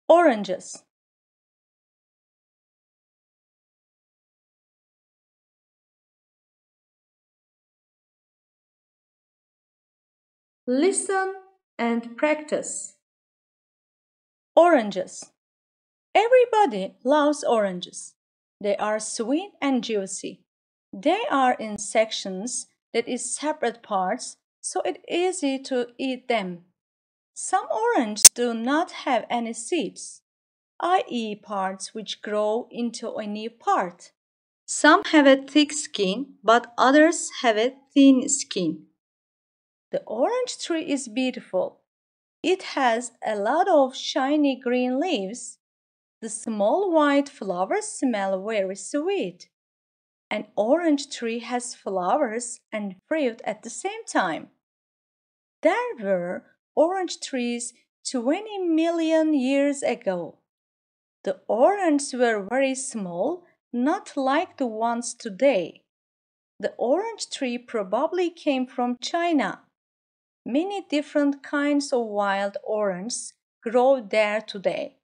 Oranges. Listen and practice. Oranges. Everybody loves oranges. They are sweet and juicy. They are in sections, that is separate parts, so it's easy to eat them. Some oranges do not have any seeds, i.e. parts which grow into a new part. Some have a thick skin, but others have a thin skin. The orange tree is beautiful. It has a lot of shiny green leaves. The small white flowers smell very sweet. An orange tree has flowers and fruit at the same time. There were orange trees 20 million years ago. The oranges were very small, not like the ones today. The orange tree probably came from China. Many different kinds of wild oranges grow there today.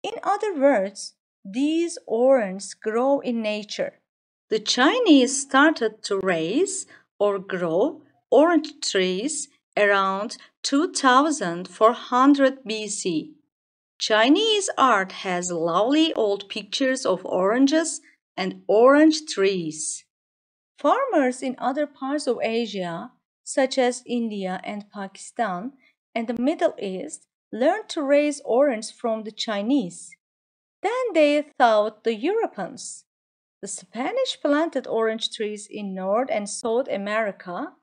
In other words, these oranges grow in nature. The Chinese started to raise or grow orange trees around 2400 BC. Chinese art has lovely old pictures of oranges and orange trees. Farmers in other parts of Asia, such as India and Pakistan and the Middle East, learned to raise oranges from the Chinese. Then they taught the Europeans. The Spanish planted orange trees in North and South America,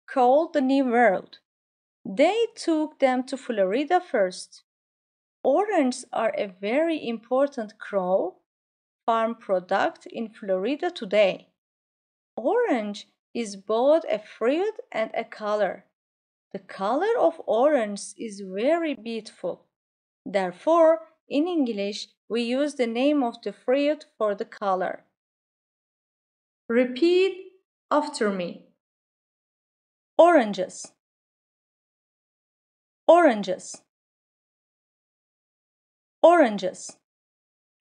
called the New World. They took them to Florida first. Oranges are a very important crop farm product in Florida today. Orange is both a fruit and a color. The color of orange is very beautiful. Therefore, in English, we use the name of the fruit for the color. Repeat after me. Oranges. Oranges. Oranges.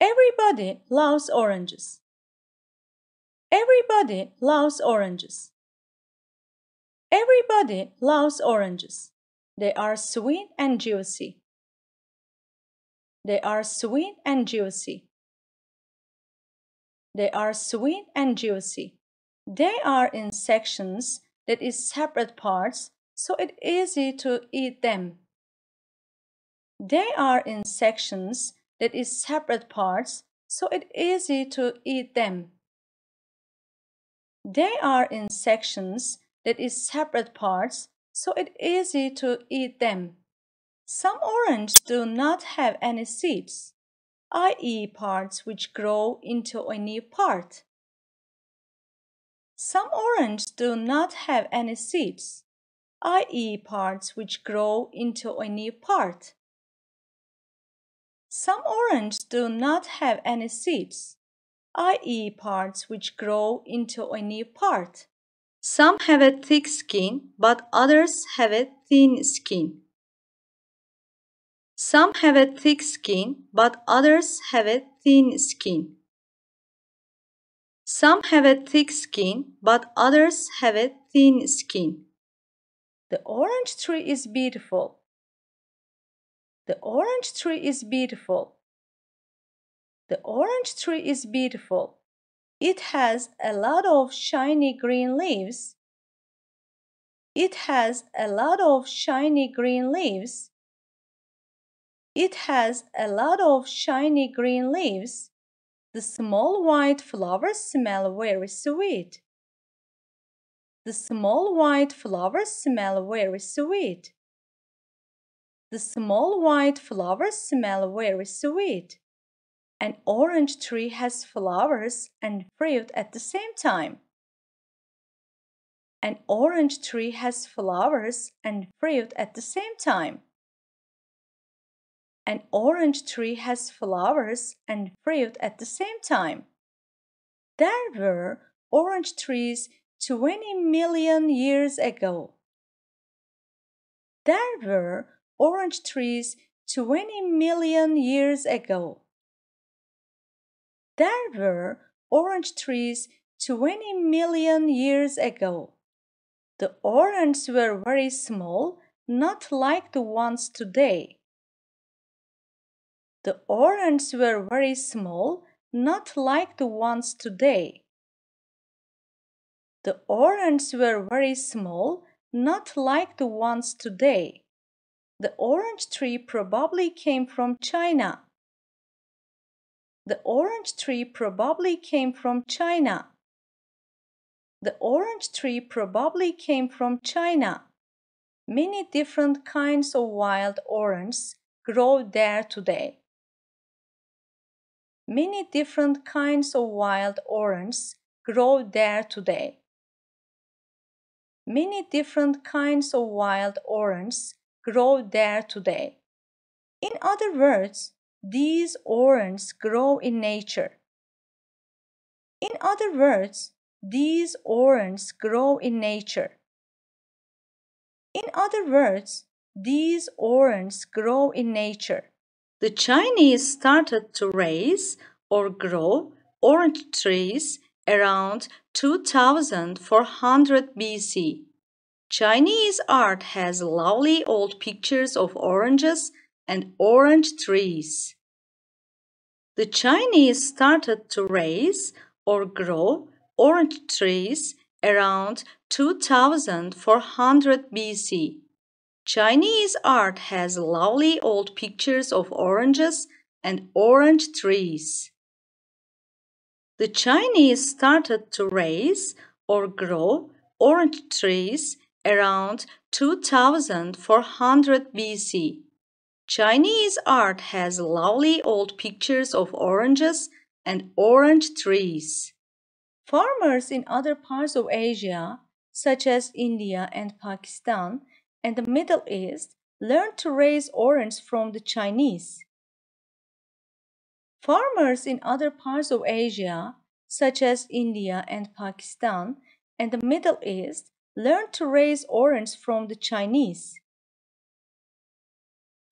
Everybody loves oranges. Everybody loves oranges. Everybody loves oranges. They are sweet and juicy. They are sweet and juicy. They are sweet and juicy. They are in sections, that is separate parts, so it's easy to eat them. They are in sections, that is separate parts, so it's easy to eat them. They are in sections, that is separate parts, so it's easy to eat them. Some oranges do not have any seeds, i.e. parts which grow into a new part. Some oranges do not have any seeds, i.e. parts which grow into a new part. Some oranges do not have any seeds, i.e. parts which grow into a new part. Some have a thick skin, but others have a thin skin. Some have a thick skin, but others have a thin skin. Some have a thick skin, but others have a thin skin. The orange tree is beautiful. The orange tree is beautiful. The orange tree is beautiful. It has a lot of shiny green leaves. It has a lot of shiny green leaves. It has a lot of shiny green leaves. The small white flowers smell very sweet. The small white flowers smell very sweet. The small white flowers smell very sweet. An orange tree has flowers and fruit at the same time. An orange tree has flowers and fruit at the same time. An orange tree has flowers and fruit at the same time. There were orange trees 20 million years ago. There were orange trees 20 million years ago. There were orange trees 20 million years ago. The oranges were very small, not like the ones today. The oranges were very small, not like the ones today. The oranges were very small, not like the ones today. The orange tree probably came from China. The orange tree probably came from China. The orange tree probably came from China. Many different kinds of wild oranges grow there today. Many different kinds of wild oranges grow there today. Many different kinds of wild oranges grow there today. In other words, these oranges grow in nature. In other words, these oranges grow in nature. In other words, these oranges grow in nature. The Chinese started to raise or grow orange trees around 2400 BC. Chinese art has lovely old pictures of oranges and orange trees. The Chinese started to raise or grow orange trees around 2400 BC. Chinese art has lovely old pictures of oranges and orange trees. The Chinese started to raise or grow orange trees around 2400 BC. Chinese art has lovely old pictures of oranges and orange trees. Farmers in other parts of Asia, such as India and Pakistan and the Middle East, learned to raise oranges from the Chinese. Farmers in other parts of Asia, such as India and Pakistan and the Middle East, learned to raise oranges from the Chinese.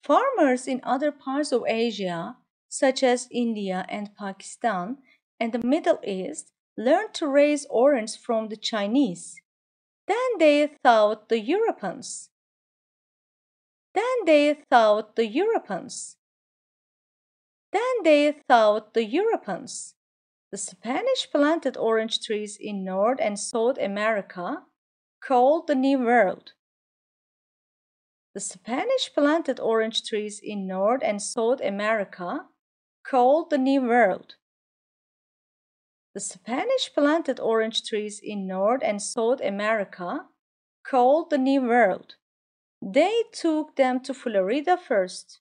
Farmers in other parts of Asia, such as India and Pakistan and the Middle East, learned to raise oranges from the Chinese. Then they thought the Europeans. Then they thought the Europeans. Then they thought the Europeans. The Spanish planted orange trees in North and South America, called the New World. The Spanish planted orange trees in North and South America, called the New World. The Spanish planted orange trees in North and South America, called the New World. They took them to Florida first.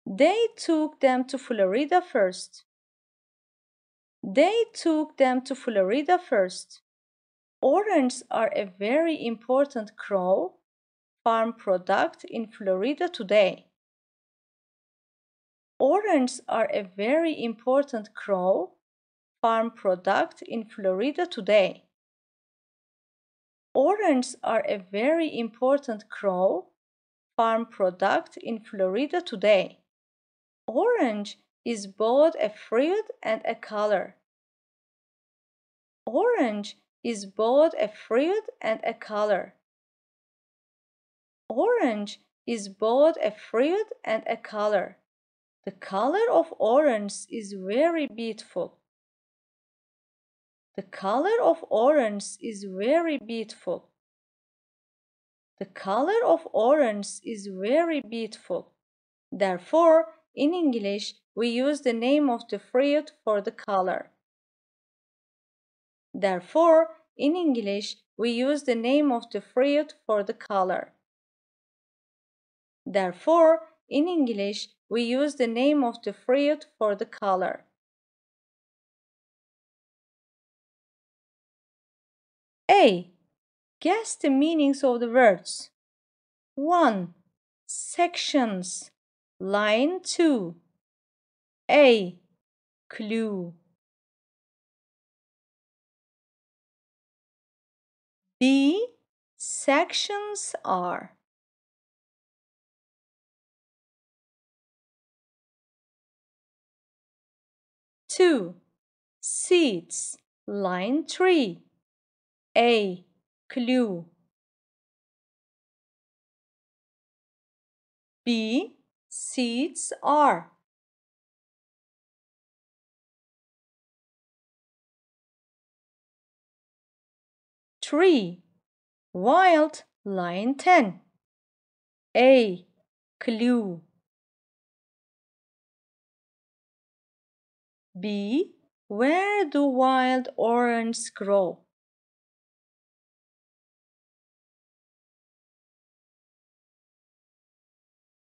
They took them to Florida first. They took them to Florida first. Oranges are a very important crop farm product in Florida today. Oranges are a very important crop farm product in Florida today. Oranges are a very important crop farm product in Florida today. Orange is both a fruit and a color. Orange is both a fruit and a color. Orange is both a fruit and a color. The color of orange is very beautiful. The color of orange is very beautiful. The color of orange is very beautiful. Therefore, in English, we use the name of the fruit for the color. Therefore, in English, we use the name of the fruit for the color. Therefore, in English, we use the name of the fruit for the color. A. Guess the meanings of the words. 1. Sections. Line 2. A. Clue. B. Sections are 2. Seeds. Line 3. A. Clue. B. Seeds are. Tree. Wild. Line 10. A. Clue. B. Where do wild oranges grow?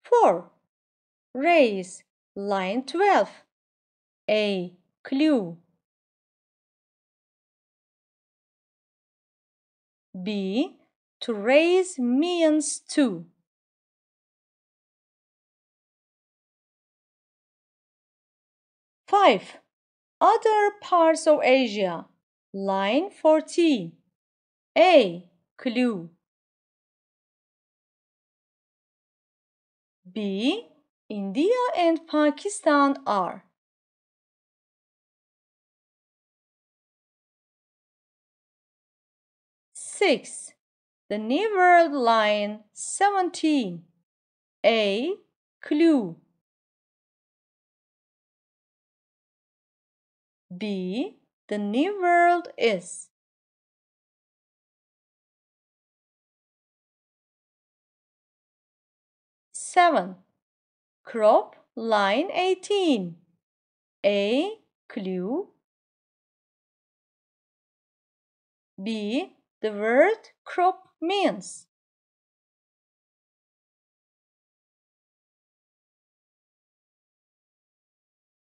Four. Raise. Line 12. A. Clue. B. To raise means to. 5. Other parts of Asia. Line 14. A. Clue. B. India and Pakistan are. Six. The New World. Line 17. A. Clue. B. The New World is. 7. Crop. Line 18. A. Clue. B. The word crop means.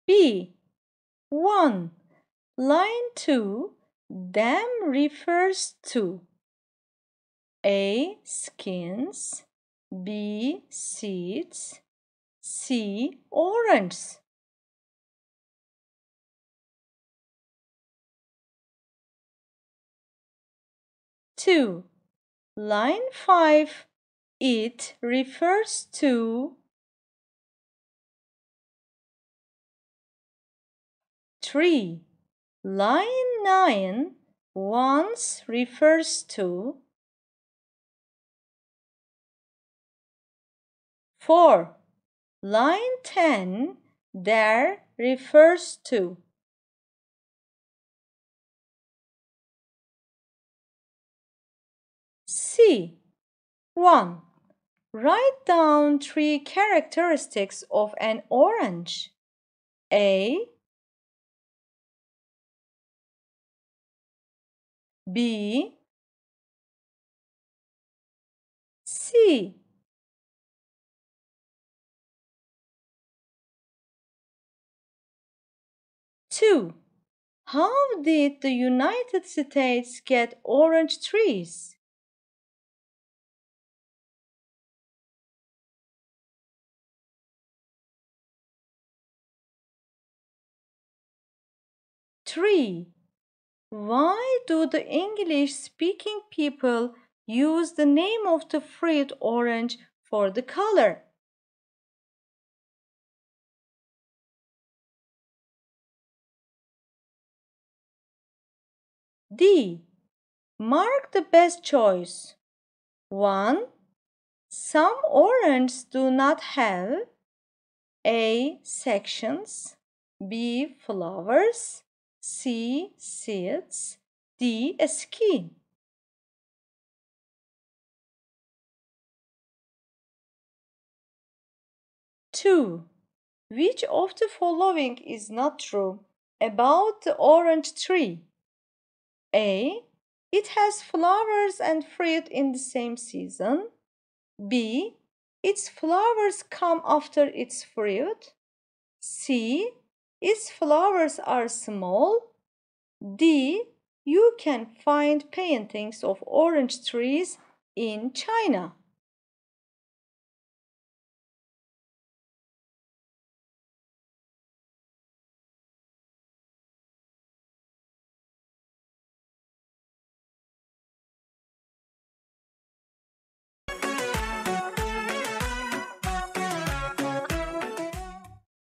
B. 1. Line 2. Them refers to. A. Skins. B. Seeds. C. Oranges. 2. Line 5. It refers to. 3. Line 9. Once refers to. 4. Line 10. There refers to. C. 1. Write down 3 characteristics of an orange. A. B. C. 2. How did the United States get orange trees? Three. Why do the English-speaking people use the name of the fruit orange for the color? D. Mark the best choice. 1. Some oranges do not have A. Sections, B. Flowers, C. Seeds, D. A skin. Two. Which of the following is not true about the orange tree? A. It has flowers and fruit in the same season. B. Its flowers come after its fruit. C. Its flowers are small. D. You can find paintings of orange trees in China.